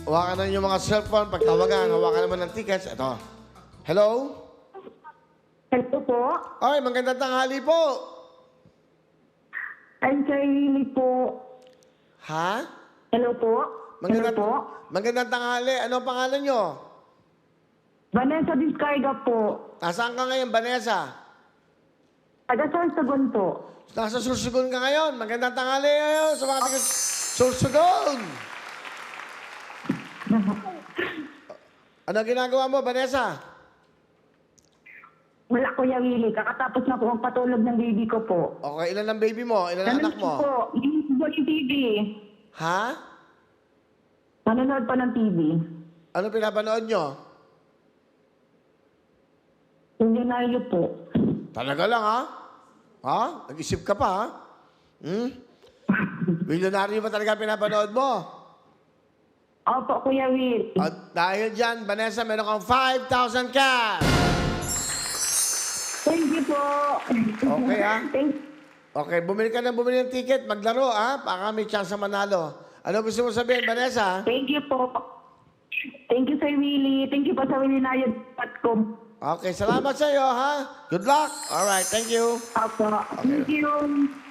Hawakan na yung mga cellphone. Pagtawagan, hawakan naman ng tickets. Ito. Hello? Hello po. Ay, magandang tanghali po. I'm Charlie po. Ha? Hello po. Hello po. Magandang tanghali. Ano ang pangalan nyo? Vanessa Discarga po. Nasaan ka ngayon, Vanessa? Taga Sorsogon po. Nasa Sursugon ka ngayon. Magandang tanghali ngayon sa mga taga Sursugon. Ano ginagawa mo, Vanessa? Wala, Kuya Willie. Kakatapos na po ang patulog ng baby ko po. Okay, ilan ang baby mo? Ilan ang anak mo? po. Yung TV. Ha? Nanonood pa ng TV. Ano pinapanood nyo? Milyonaryo po. Talaga lang, ha? Ha? Nag-isip ka pa, ha? Milyonaryo ba talaga pinapanood mo? Opo, Kuya Will. At dahil dyan, Vanessa, meron kang 5,000 cash! Thank you po. Okay, ha? Thank Okay, bumili ng ticket, maglaro, ha? Baka may chance na manalo. Ano gusto mo sabihin, Vanessa? Thank you po. Thank you, Sir Willie. Thank you po sa willinayo.com. Okay, salamat sa iyo, ha? Good luck! Alright, thank you. Opo. Thank you.